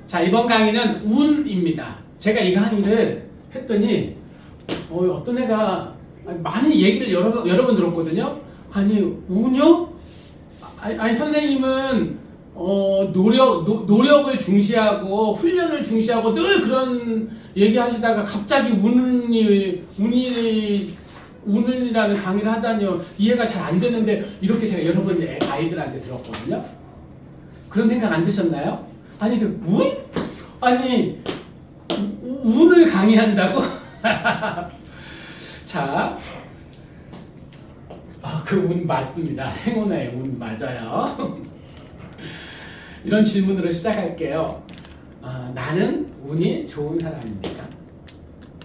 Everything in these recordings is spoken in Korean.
자, 이번 강의는 운입니다. 제가 이 강의를 했더니 어떤 애가 많이 얘기를 여러 번 들었거든요. 아니, 운요? 아니 선생님은 노력을 중시하고 훈련을 중시하고 늘 그런 얘기하시다가 갑자기 운이라는 강의를 하다니요. 이해가 잘 안 되는데, 이렇게 제가 여러 번 아이들한테 들었거든요. 그런 생각 안 드셨나요? 아니, 운? 아니, 운을 강의한다고? 자, 그 운 맞습니다. 행운의 운 맞아요. 이런 질문으로 시작할게요. 나는 운이 좋은 사람입니까?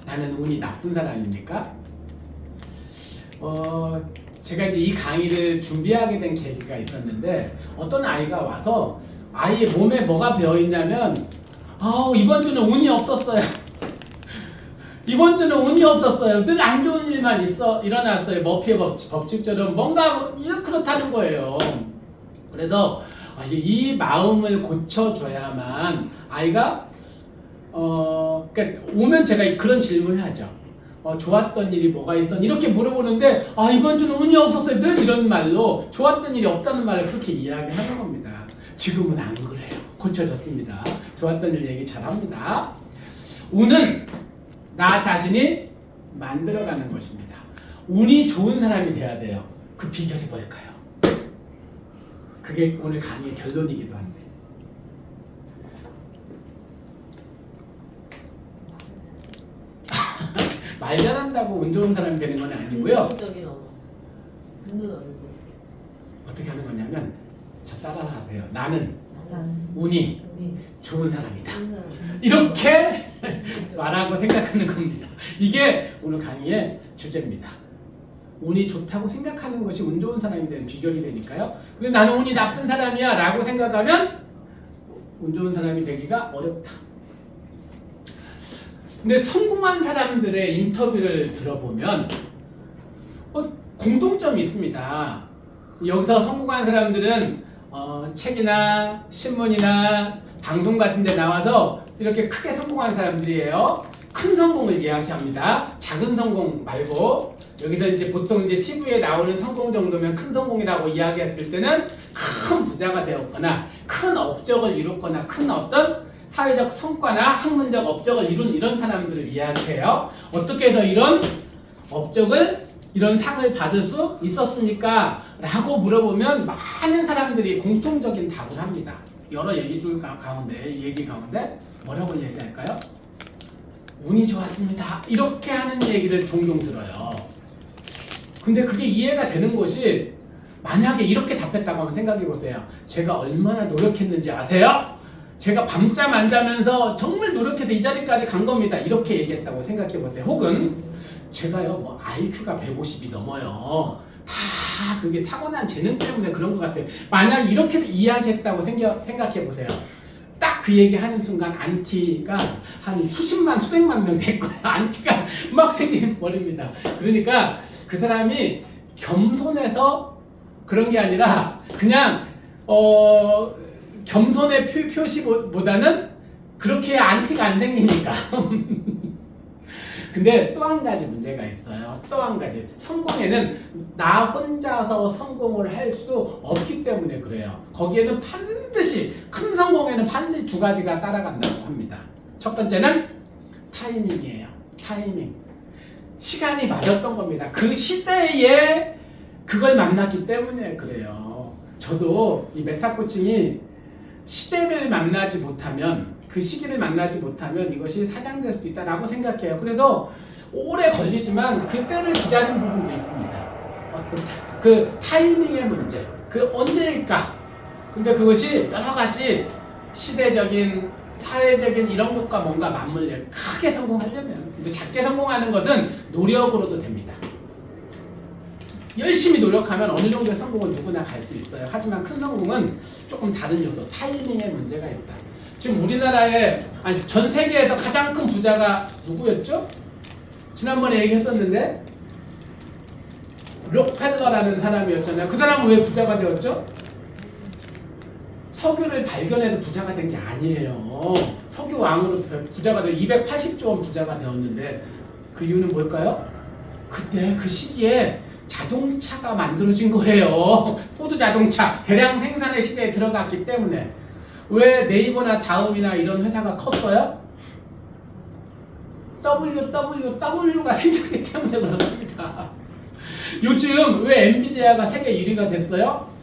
나는 운이 나쁜 사람입니까? 제가 이제 이 강의를 준비하게 된 계기가 있었는데, 어떤 아이가 와서 아이의 몸에 뭐가 배어있냐면, 이번 주는 운이 없었어요. 이번 주는 운이 없었어요. 늘 안 좋은 일만 일어났어요. 머피의 법칙처럼 뭔가 그렇다는 거예요. 그래서 이 마음을 고쳐줘야만 아이가 그러니까 오면 제가 그런 질문을 하죠. 좋았던 일이 뭐가 있었니? 이렇게 물어보는데, 이번 주는 운이 없었어요. 늘 이런 말로 좋았던 일이 없다는 말을 그렇게 이야기하는 겁니다. 지금은 안 그래요. 고쳐졌습니다. 좋았던 일 얘기 잘합니다. 운은 나 자신이 만들어가는 것입니다. 운이 좋은 사람이 돼야 돼요. 그 비결이 뭘까요? 그게 오늘 강의의 결론이기도 한데. 말 잘한다고 운 좋은 사람이 되는 건 아니고요. 어떻게 하는 거냐면, 저 따라하세요. 나는 운이 좋은 사람이다. 이렇게 말하고 생각하는 겁니다. 이게 오늘 강의의 주제입니다. 운이 좋다고 생각하는 것이 운 좋은 사람이 되는 비결이 되니까요. 근데 나는 운이 나쁜 사람이야 라고 생각하면 운 좋은 사람이 되기가 어렵다. 근데 성공한 사람들의 인터뷰를 들어보면 공통점이 있습니다. 여기서 성공한 사람들은 책이나 신문이나 방송 같은 데 나와서 이렇게 크게 성공한 사람들이에요. 큰 성공을 이야기합니다. 작은 성공 말고, 여기서 이제 보통 이제 TV에 나오는 성공 정도면 큰 성공이라고 이야기했을 때는 큰 부자가 되었거나 큰 업적을 이뤘거나 큰 어떤 사회적 성과나 학문적 업적을 이룬 이런 사람들을 이야기해요. 어떻게 해서 이런 업적을, 이런 상을 받을 수 있었습니까? 라고 물어보면 많은 사람들이 공통적인 답을 합니다. 여러 얘기 가운데 뭐라고 얘기할까요? 운이 좋았습니다. 이렇게 하는 얘기를 종종 들어요. 근데 그게 이해가 되는 것이, 만약에 이렇게 답했다고 하면 생각해 보세요. 제가 얼마나 노력했는지 아세요? 제가 밤잠 안 자면서 정말 노력해서 이 자리까지 간 겁니다. 이렇게 얘기했다고 생각해 보세요. 혹은 제가요, IQ가 150이 넘어요. 다 그게 타고난 재능 때문에 그런 것 같아요. 만약 이렇게 이야기했다고 생각해 보세요. 딱 그 얘기 하는 순간 안티가 한 수십만, 수백만 명 될 거예요. 안티가 막 생겨버립니다. 그러니까 그 사람이 겸손해서 그런 게 아니라 그냥 겸손의 표시보다는 그렇게 안티가 안 생기니까. 근데 또 한 가지 문제가 있어요. 또 한 가지. 성공에는 나 혼자서 성공을 할 수 없기 때문에 그래요. 거기에는 반드시, 큰 성공에는 반드시 두 가지가 따라간다고 합니다. 첫 번째는 타이밍이에요. 타이밍. 시간이 맞았던 겁니다. 그 시대에 그걸 만났기 때문에 그래요. 저도 이 메타 코칭이 시대를 만나지 못하면, 그 시기를 만나지 못하면 이것이 사장될 수도 있다라고 생각해요. 그래서 오래 걸리지만 그 때를 기다린 부분도 있습니다. 어떤 그 타이밍의 문제, 그 언제일까? 근데 그것이 여러 가지 시대적인, 사회적인 이런 것과 뭔가 맞물려 크게 성공하려면, 이제 작게 성공하는 것은 노력으로도 됩니다. 열심히 노력하면 어느 정도의 성공은 누구나 갈 수 있어요. 하지만 큰 성공은 조금 다른 요소, 타이밍의 문제가 있다. 지금 우리나라에, 아니 전 세계에서 가장 큰 부자가 누구였죠? 지난번에 얘기했었는데 록펠러라는 사람이었잖아요. 그 사람은 왜 부자가 되었죠? 석유를 발견해서 부자가 된 게 아니에요. 석유 왕으로 부자가 돼 280조 원 부자가 되었는데 그 이유는 뭘까요? 그때 그 시기에 자동차가 만들어진 거예요. 포드 자동차 대량 생산의 시대에 들어갔기 때문에. 왜 네이버나 다음이나 이런 회사가 컸어요? WWW가 생겼기 때문에 그렇습니다. 요즘 왜 엔비디아가 세계 1위가 됐어요?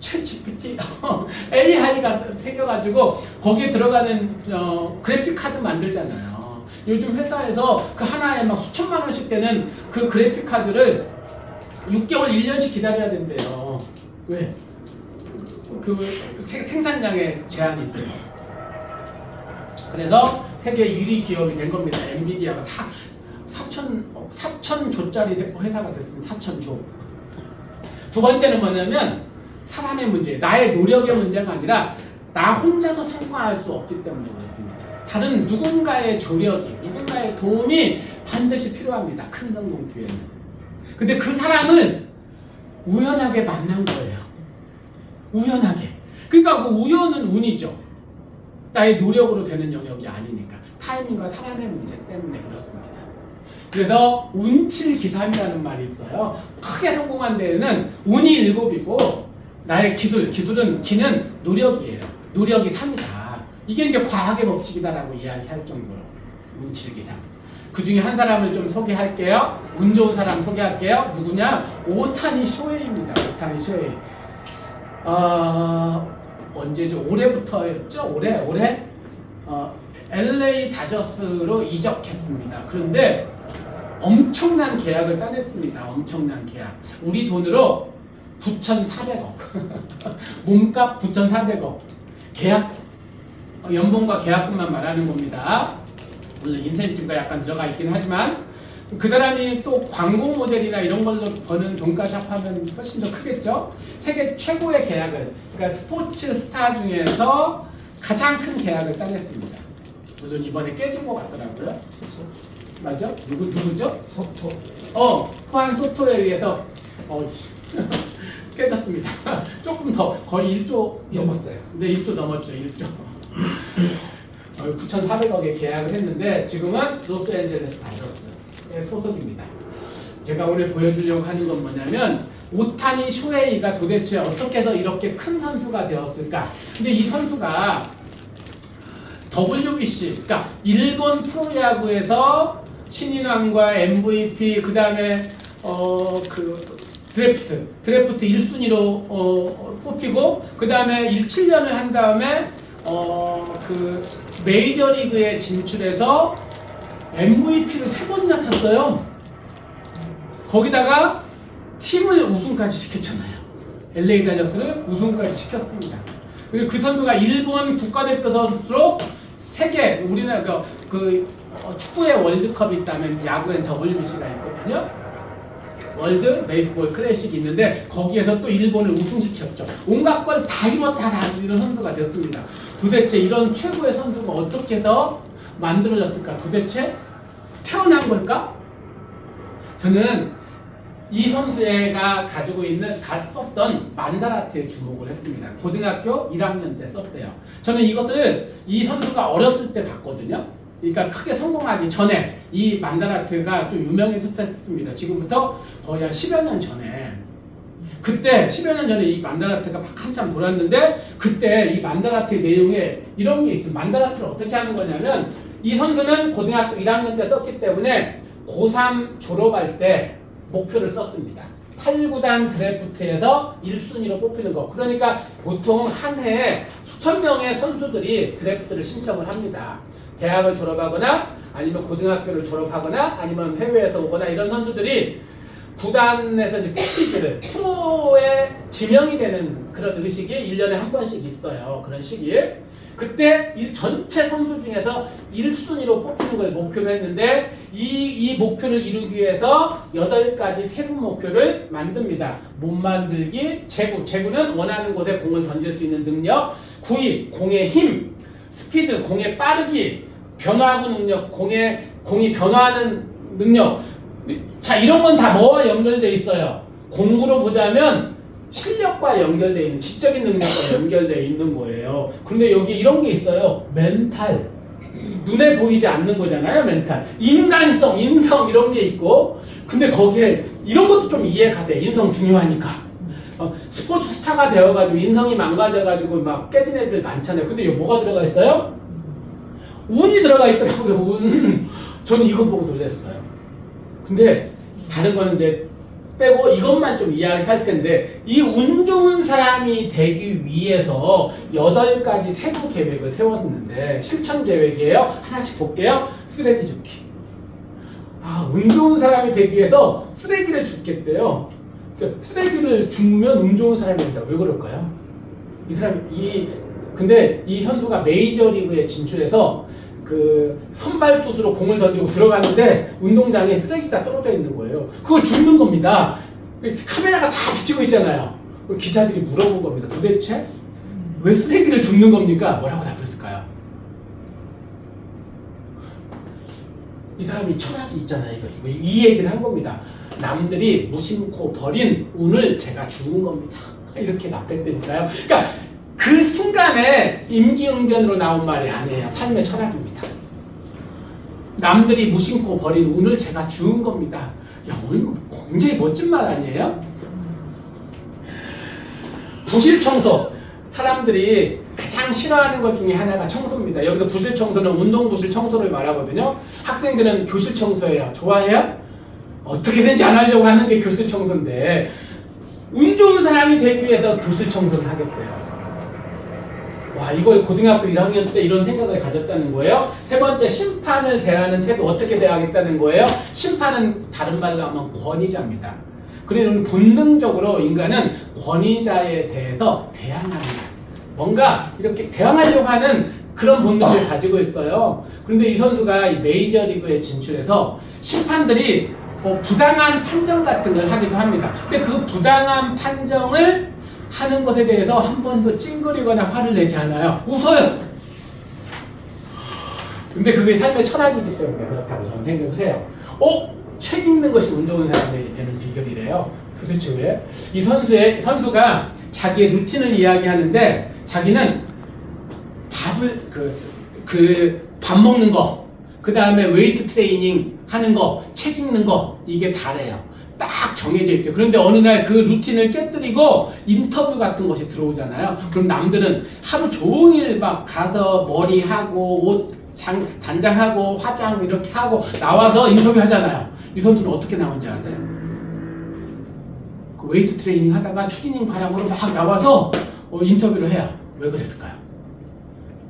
챗GPT, AI가 생겨가지고 거기에 들어가는 그래픽 카드 만들잖아요. 요즘 회사에서 그 하나에 막 수천만 원씩 되는 그 그래픽 카드를 6개월, 1년씩 기다려야 된대요. 왜? 그 생산량에 제한이 있어요. 그래서 세계 1위 기업이 된 겁니다. 엔비디아가 4천조짜리 회사가 됐습니다. 4천조. 두 번째는 뭐냐면 사람의 문제, 나의 노력의 문제가 아니라 나 혼자서 성공할 수 없기 때문에 그렇습니다. 다른 누군가의 조력이, 누군가의 도움이 반드시 필요합니다. 큰 성공 뒤에는. 근데 그 사람을 우연하게 만난 거예요. 우연하게. 그러니까 그 우연은 운이죠. 나의 노력으로 되는 영역이 아니니까. 타이밍과 사람의 문제 때문에 그렇습니다. 그래서 운칠기삼이라는 말이 있어요. 크게 성공한 데에는 운이 7이고 나의 기술은 기는 노력이에요. 노력이 3이다. 이게 이제 과학의 법칙이다라고 이야기할 정도로 운칠기삼. 그 중에 한 사람을 좀 소개할게요. 운 좋은 사람 소개할게요. 누구냐? 오타니 쇼헤이입니다. 오타니 쇼헤이. 언제죠? 올해부터였죠? 올해 LA 다저스로 이적했습니다. 그런데 엄청난 계약을 따냈습니다. 엄청난 계약. 우리 돈으로 9,400억. 몸값 9,400억. 계약, 연봉과 계약금만 말하는 겁니다. 물론 인센티브가 약간 들어가 있긴 하지만 그 사람이 또 광고 모델이나 이런 걸로 버는 돈까지 합하면 훨씬 더 크겠죠. 세계 최고의 계약을, 그러니까 스포츠 스타 중에서 가장 큰 계약을 따냈습니다. 물론 이번에 깨진 것 같더라고요. 맞아? 누구죠? 소토. 후안 소토에 의해서 깨졌습니다. 조금 더 거의 1조 넘었어요. 네, 1조 넘었죠. 1조. 9,400억에 계약을 했는데 지금은 로스앤젤레스 다저스의 소속입니다. 제가 오늘 보여주려고 하는 건 뭐냐면 오타니 쇼헤이가 도대체 어떻게 해서 이렇게 큰 선수가 되었을까? 근데 이 선수가 WBC, 그러니까 일본 프로야구에서 신인왕과 MVP, 그 다음에 드래프트 1순위로 뽑히고, 그 다음에 7년을 한 다음에 그 메이저리그에 진출해서 MVP를 3번이나 탔어요. 거기다가 팀을 우승까지 시켰잖아요. LA 다저스를 우승까지 시켰습니다. 그리고 그 선수가 일본 국가대표 선수로 세계, 우리나라 축구의 월드컵이 있다면 야구엔 WBC가 있거든요. 월드 베이스볼 클래식이 있는데 거기에서 또 일본을 우승시켰죠. 온갖 걸 다 이뤘다 이런 선수가 됐습니다. 도대체 이런 최고의 선수가 어떻게 해서 만들어졌을까? 도대체 태어난 걸까? 저는 이 선수가 가지고 있는 썼던 만다라트에 주목을 했습니다. 고등학교 1학년 때 썼대요. 저는 이 선수가 어렸을 때 봤거든요. 그러니까 크게 성공하기 전에 이 만다라트가 좀 유명해졌습니다. 지금부터 거의 한 10여 년 전에. 그때 10여 년 전에 이 만다라트가 막 한참 돌았는데 그때 이 만다라트의 내용에 이런 게 있어요. 만다라트를 어떻게 하는 거냐면 이 선수는 고등학교 1학년 때 썼기 때문에 고3 졸업할 때 목표를 썼습니다. 8, 9단 드래프트에서 1순위로 뽑히는 거. 그러니까 보통 한 해에 수천 명의 선수들이 드래프트를 신청을 합니다. 대학을 졸업하거나 아니면 고등학교를 졸업하거나 아니면 해외에서 오거나 이런 선수들이 구단에서 이제 뽑히기를 프로에 지명이 되는 그런 의식이 1년에 한 번씩 있어요. 그런 시기에. 그때 이 전체 선수 중에서 1순위로 뽑히는 걸 목표로 했는데 이 목표를 이루기 위해서 8가지 세부 목표를 만듭니다. 몸 만들기, 제구는 원하는 곳에 공을 던질 수 있는 능력, 구위, 공의 힘, 스피드, 공의 빠르기, 변화구 능력, 공이 변화하는 능력. 자, 이런 건 다 뭐와 연결되어 있어요? 공구로 보자면 실력과 연결되어 있는, 지적인 능력과 연결되어 있는 거예요. 그런데 여기 이런 게 있어요. 멘탈. 눈에 보이지 않는 거잖아요, 멘탈. 인간성, 인성 이런 게 있고, 근데 거기에 이런 것도 좀 이해가 돼. 인성 중요하니까. 스포츠 스타가 되어가지고 인성이 망가져가지고 막 깨진 애들 많잖아요. 근데 여기 뭐가 들어가 있어요? 운이 들어가 있더라고요, 운. 저는 이거 보고 놀랐어요. 근데 다른 거는 이제 빼고 이것만 좀 이야기할 텐데, 이 운 좋은 사람이 되기 위해서 8가지 세부 계획을 세웠는데, 실천 계획이에요. 하나씩 볼게요. 쓰레기 줍기. 운 좋은 사람이 되기 위해서 쓰레기를 줍겠대요. 그러니까 쓰레기를 주면 운 좋은 사람이 된다. 왜 그럴까요? 근데 이 선수가 메이저리그에 진출해서 그 선발 투수로 공을 던지고 들어가는데 운동장에 쓰레기가 떨어져 있는 거예요. 그걸 줍는 겁니다. 카메라가 다 비치고 있잖아요. 기자들이 물어본 겁니다. 도대체 왜 쓰레기를 줍는 겁니까? 뭐라고 답했을까요? 이 사람이 철학이 있잖아요. 이 얘기를 한 겁니다. 남들이 무심코 버린 운을 제가 주는 겁니다. 이렇게 답했다니까요. 그러니까 그 순간에 임기응변으로 나온 말이 아니에요. 삶의 철학입니다. 남들이 무심코 버린 운을 제가 준 겁니다. 야, 굉장히 멋진 말 아니에요? 부실 청소. 사람들이 가장 싫어하는 것 중에 하나가 청소입니다. 여기서 부실 청소는 운동 부실 청소를 말하거든요. 학생들은 교실 청소해요. 좋아해요? 어떻게든지 안 하려고 하는 게 교실 청소인데, 운 좋은 사람이 되기 위해서 교실 청소를 하겠대요. 와, 이걸 고등학교 1학년 때 이런 생각을 가졌다는 거예요. 세 번째, 심판을 대하는 태도 어떻게 대하겠다는 거예요. 심판은 다른 말로 하면 권위자입니다. 그러면 본능적으로 인간은 권위자에 대해서 대항합니다. 뭔가 이렇게 대항하려고 하는 그런 본능을 가지고 있어요. 그런데 이 선수가 이 메이저리그에 진출해서 심판들이 부당한 판정 같은 걸 하기도 합니다. 근데 그 부당한 판정을 하는 것에 대해서 한 번도 찡그리거나 화를 내지 않아요. 웃어요. 근데 그게 삶의 철학이기 때문에 그렇다고 저는 생각을 해요. 책 읽는 것이 운 좋은 사람이 되는 비결이래요. 도대체 왜? 이 선수가 자기의 루틴을 이야기하는데, 자기는 밥 먹는 거, 그 다음에 웨이트 트레이닝 하는 거, 책 읽는 거, 이게 다래요. 딱 정해져 있대요. 그런데 어느 날 그 루틴을 깨뜨리고 인터뷰 같은 것이 들어오잖아요. 그럼 남들은 하루 종일 막 가서 머리하고 옷 단장하고 화장 이렇게 하고 나와서 인터뷰 하잖아요. 이 선수는 어떻게 나온지 아세요? 그 웨이트 트레이닝 하다가 추리닝 바람으로 막 나와서 인터뷰를 해요. 왜 그랬을까요?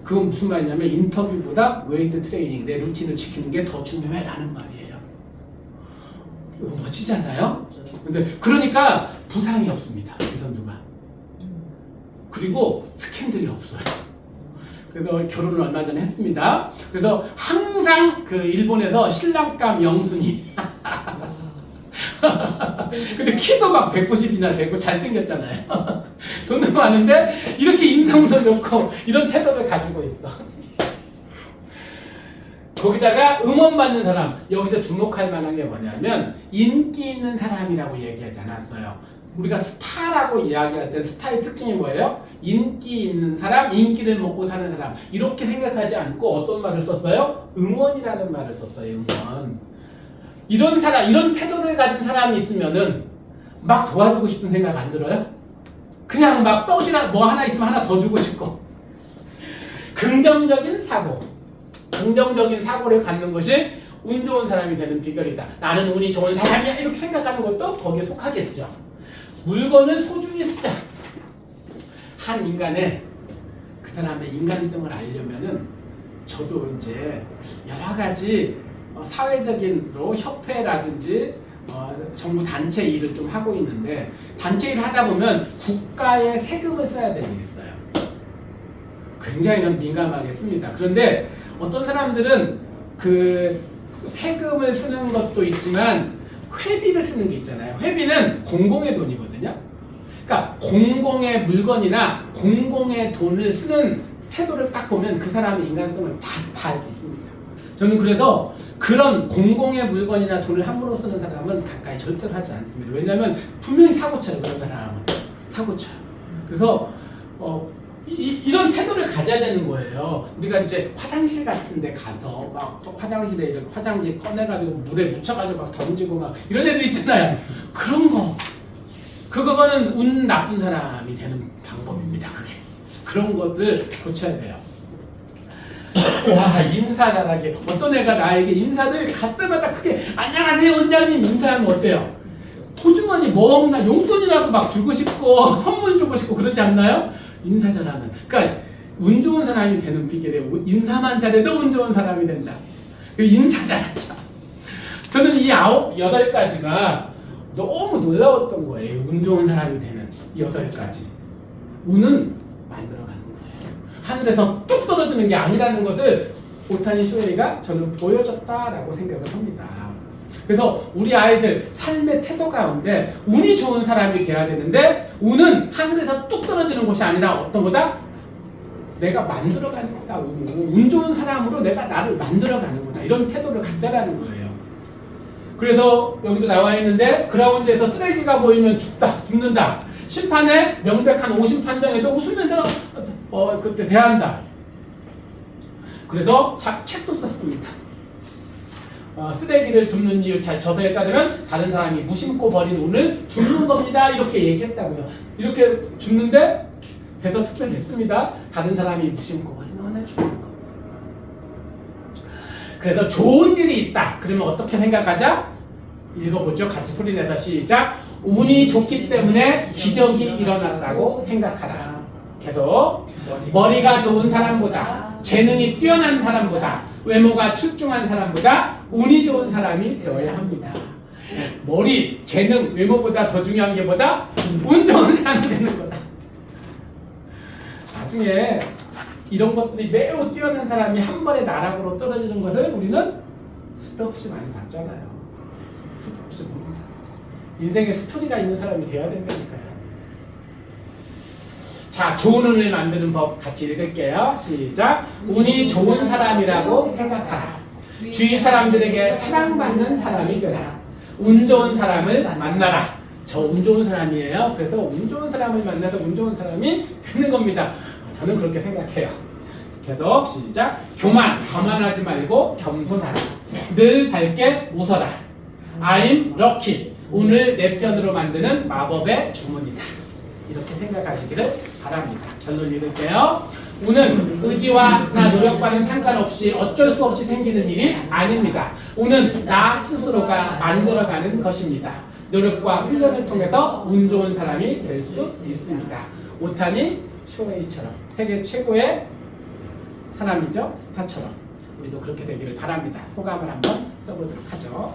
그건 무슨 말이냐면, 인터뷰보다 웨이트 트레이닝, 내 루틴을 지키는 게 더 중요해 라는 말이에요. 멋지잖아요? 근데 그러니까 부상이 없습니다, 이 선수가. 그리고 스캔들이 없어요. 그래서 결혼을 얼마 전에 했습니다. 그래서 항상 그 일본에서 신랑감 영순이 근데 키도 막 190이나 되고 잘생겼잖아요. 돈도 많은데 이렇게 인성도 좋고 이런 태도를 가지고 있어. 거기다가 응원받는 사람, 여기서 주목할 만한 게 뭐냐면 인기 있는 사람이라고 얘기하지 않았어요. 우리가 스타라고 이야기할 때 스타의 특징이 뭐예요? 인기 있는 사람, 인기를 먹고 사는 사람, 이렇게 생각하지 않고 어떤 말을 썼어요? 응원이라는 말을 썼어요. 응원. 이런 사람, 이런 태도를 가진 사람이 있으면은 막 도와주고 싶은 생각 안 들어요? 그냥 막 떡이나 뭐 하나 있으면 하나 더 주고 싶고. 긍정적인 사고, 긍정적인 사고를 갖는 것이 운 좋은 사람이 되는 비결이다. 나는 운이 좋은 사람이야, 이렇게 생각하는 것도 거기에 속하겠죠. 물건을 소중히 쓰자. 한 인간의 그 사람의 인간성을 알려면은, 저도 이제 여러 가지 사회적인 협회라든지 정부 단체 일을 좀 하고 있는데, 단체 일을 하다 보면 국가에 세금을 써야 되는 게 있어요. 굉장히 민감하게 씁니다. 그런데 어떤 사람들은 그 세금을 쓰는 것도 있지만 회비를 쓰는 게 있잖아요. 회비는 공공의 돈이거든요. 그러니까 공공의 물건이나 공공의 돈을 쓰는 태도를 딱 보면 그 사람의 인간성을 다 알 수 있습니다. 저는 그래서 그런 공공의 물건이나 돈을 함부로 쓰는 사람은 가까이 절대로 하지 않습니다. 왜냐하면 분명히 사고 쳐요, 그런 사람은. 사고 쳐요. 그래서 이런 태도를 가져야 되는 거예요. 우리가 이제 화장실 같은 데 가서 막 화장실에 이렇게 화장지 꺼내가지고 물에 묻혀가지고 막 던지고 막 이런 애들 있잖아요. 그런 거. 그거는 운 나쁜 사람이 되는 방법입니다. 그게. 그런 것들 고쳐야 돼요. 와, 인사 잘하게. 어떤 애가 나에게 인사를 갈 때마다 크게 안녕하세요 원장님 인사하면 어때요? 호주머니 뭐 없나 용돈이라도 막 주고 싶고 선물 주고 싶고 그렇지 않나요? 인사 잘하면. 그러니까 운 좋은 사람이 되는 비결이에요. 인사만 잘해도 운 좋은 사람이 된다. 인사 잘하자. 저는 이 8가지가 너무 놀라웠던 거예요. 운 좋은 사람이 되는 8가지. 운은 만들어가는 거예요. 하늘에서 뚝 떨어지는 게 아니라는 것을 오타니 쇼헤이가 저는 보여줬다라고 생각을 합니다. 그래서 우리 아이들 삶의 태도 가운데 운이 좋은 사람이 돼야 되는데 운은 하늘에서 뚝 떨어지는 것이 아니라 어떤 거다? 내가 만들어가는 거다. 운 좋은 사람으로 내가 나를 만들어가는 거다. 이런 태도를 갖자라는 거예요. 그래서 여기도 나와 있는데 그라운드에서 쓰레기가 보이면 죽는다. 심판에 명백한 오심 판정에도 웃으면서 그때 대한다. 그래서 책도 썼습니다. 쓰레기를 줍는 이유 저서에 따르면 다른 사람이 무심코 버린 운을 줍는 겁니다. 이렇게 얘기했다고요. 이렇게 줍는데 대서 특별했습니다. 다른 사람이 무심코 버린 운을 줍는 겁니다. 그래서 좋은 일이 있다. 그러면 어떻게 생각하자? 읽어보죠. 같이 소리내다 시작. 운이 좋기 때문에 기적이 일어났다고 생각하라. 계속 머리가 좋은 사람보다 재능이 뛰어난 사람보다 외모가 출중한 사람보다 운이 좋은 사람이 되어야 합니다. 머리, 재능, 외모보다 더 중요한 게 뭐다? 운 좋은 사람이 되는 거다. 나중에 이런 것들이 매우 뛰어난 사람이 한 번에 나락으로 떨어지는 것을 우리는 수도 없이 많이 봤잖아요. 수도 없이 봅니다. 인생에 스토리가 있는 사람이 되어야 된다니까요. 자, 좋은 운을 만드는 법 같이 읽을게요. 시작. 운이 좋은 사람이라고 생각하라. 주위 사람들에게 사랑받는 사람이 되라. 운 좋은 사람을 만나라. 저 운 좋은 사람이에요. 그래서 운 좋은 사람을 만나서 운 좋은 사람이 되는 겁니다. 저는 그렇게 생각해요. 계속 시작. 거만하지 말고 겸손하라. 늘 밝게 웃어라. I'm lucky. 운을 내 편으로 만드는 마법의 주문이다. 이렇게 생각하시기를 바랍니다. 결론 읽을게요. 운은 의지와 나 노력과는 상관없이 어쩔 수 없이 생기는 일이 아닙니다. 운은 나 스스로가 만들어가는 것입니다. 노력과 훈련을 통해서 운 좋은 사람이 될 수 있습니다. 오타니 쇼헤이처럼 세계 최고의 사람이죠. 스타처럼 우리도 그렇게 되기를 바랍니다. 소감을 한번 써보도록 하죠.